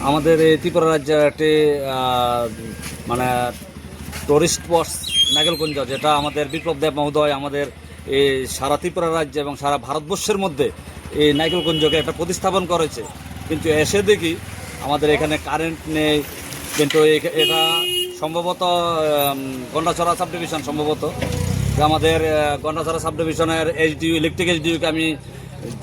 আমাদের এই ত্রিপুরা রাজ্যে একটি মানে টুরিস্ট স্পট নাগেলকুঞ্জ, যেটা আমাদের বিপ্লব দেব মহোদয় আমাদের এই সারা ত্রিপুরা রাজ্যে এবং সারা ভারতবর্ষের মধ্যে এই নাগেলকুঞ্জকে একটা প্রতিস্থাপন করেছে। কিন্তু এসে দেখি আমাদের এখানে কারেন্ট নেই। কিন্তু এটা সম্ভবত গন্ডাছড়া সাব ডিভিশন, সম্ভবত আমাদের গন্ডাছড়া সাব ডিভিশনের এইচডিউ, ইলেকট্রিক এইচডিউকে আমি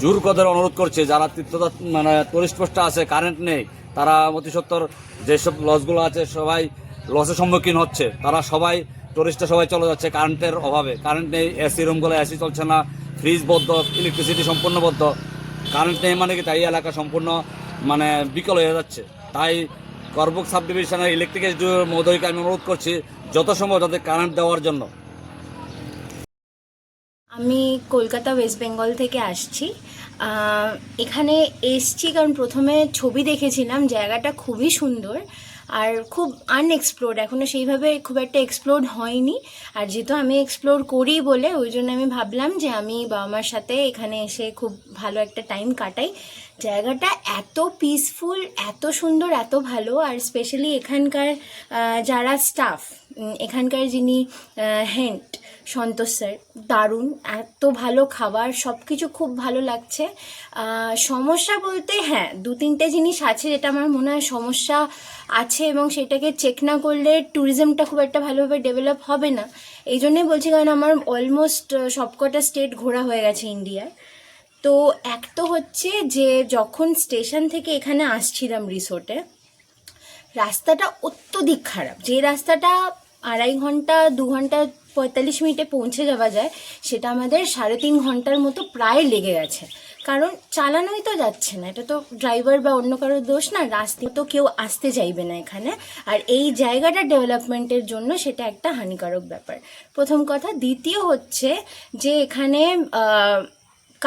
জোর কদের অনুরোধ করছি, যারা তীর্থযাত্রী মানে টুরিস্ট পোস্টে আছে, কারেন্ট নেই, তারা অতি সত্তর যেসব লজগুলো আছে সবাই লসের সম্মুখীন হচ্ছে। তারা সবাই টুরিস্টে সবাই চলে যাচ্ছে কারেন্টের অভাবে। কারেন্ট নেই, এসি রুমগুলো এসি চলছে না, ফ্রিজ বদ্ধ, ইলেকট্রিসিটি সম্পূর্ণ বদ্ধ। কারেন্ট নেই মানে কি তাই এলাকা সম্পূর্ণ মানে বিকল হয়ে যাচ্ছে। তাই করবুক সাব ডিভিশনের ইলেকট্রিক মহোদয়কে আমি অনুরোধ করছি যত সম্ভব তাদের কারেন্ট দেওয়ার জন্য। আমি কলকাতা ওয়েস্ট বেঙ্গল থেকে আসছি। এখানে এসছি কারণ প্রথমে ছবি দেখেছিলাম, জায়গাটা খুবই সুন্দর আর খুব আনএক্সপ্লোর্ড, এখনও সেইভাবে খুব একটা এক্সপ্লোর হয়নি। আর যেহেতু আমি এক্সপ্লোর করি বলে ওই জন্য আমি ভাবলাম যে আমি বাবা মার সাথে এখানে এসে খুব ভালো একটা টাইম কাটাই। জায়গাটা এত পিসফুল, এত সুন্দর, এত ভালো। আর স্পেশালি এখানকার যারা স্টাফ, এখানকার যিনি হেড সন্তোষ স্যার, দারুণ, এত ভালো খাবার, সব কিছু খুব ভালো লাগছে। সমস্যা বলতে হ্যাঁ, দু তিনটে জিনিস আছে যেটা আমার মনে হয় সমস্যা আছে, এবং সেটাকে চেক না করলে ট্যুরিজমটা খুব একটা ভালোভাবে ডেভেলপ হবে না। এই জন্যই বলছি, কারণ আমার অলমোস্ট সবকটা স্টেট ঘোরা হয়ে গেছে ইন্ডিয়ার। তো এক তো হচ্ছে যে যখন স্টেশন থেকে এখানে আসছিলাম রিসোর্টে, রাস্তাটা অত্যধিক খারাপ। যে রাস্তাটা 2.5 ঘন্টা 2 ঘন্টা 45 মিনিটে পৌঁছে যাওয়া যায়, সেটা আমাদের 3.5 ঘন্টার মতো প্রায় লেগে গেছে। কারণ চালানোই তো যাচ্ছে না, এটা তো ড্রাইভার বা অন্য কারোর দোষ না, রাস্তায় তো কেউ আসতে চাইবে না এখানে। আর এই জায়গাটা ডেভেলপমেন্টের জন্য সেটা একটা হানিকারক ব্যাপার, প্রথম কথা। দ্বিতীয় হচ্ছে যে এখানে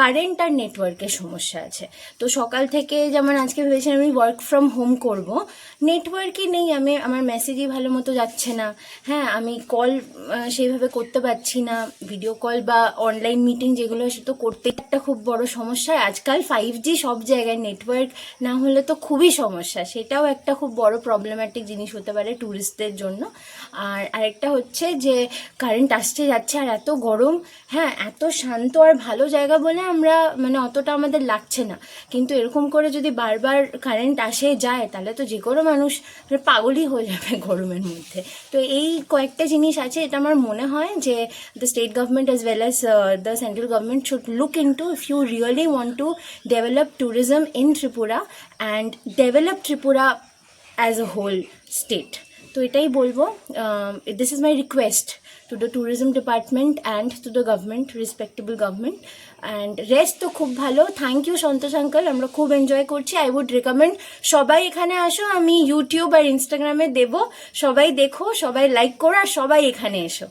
কারেন্ট আর নেটওয়ার্কের সমস্যা আছে। তো সকাল থেকে যেমন আজকে ভেবেছিলাম আমি ওয়ার্ক ফ্রম হোম করব, নেটওয়ার্কই নেই, আমার মেসেজই ভালো মতো যাচ্ছে না। হ্যাঁ, আমি কল সেইভাবে করতে পারছি না, ভিডিও কল বা অনলাইন মিটিং যেগুলো সে তো করতে একটা খুব বড় সমস্যা। আজকাল 5G সব জায়গায়, নেটওয়ার্ক না হলে তো খুবই সমস্যা, সেটাও একটা খুব বড় প্রবলেম্যাটিক জিনিস হতে পারে ট্যুরিস্টদের জন্য। আর আরেকটা হচ্ছে যে কারেন্ট আসছে যাচ্ছে, আর এত গরম। হ্যাঁ, এত শান্ত আর ভালো জায়গা বলে আমরা মানে অতটা আমাদের লাগছে না, কিন্তু এরকম করে যদি বারবার কারেন্ট আসে যায় তাহলে তো যে কোনো মানুষ পাগলই হয়ে যাবে গরমের মধ্যে। তো এই কয়েকটা জিনিস আছে, এটা আমার মনে হয় যে the state government as well as the central government should look into if you really want to develop tourism in Tripura and develop Tripura as a whole state. তো এটাই বলবো, this is my request to the tourism department and to the government, respectable government. And rest তো খুব ভালো, thank you Santosh uncle, আমরা খুব enjoy করছি। I would recommend সবাই এখানে আসো, আমি ইউটিউব আর ইনস্টাগ্রামে দেবো, সবাই দেখো, সবাই লাইক করো, আর সবাই এখানে এসো।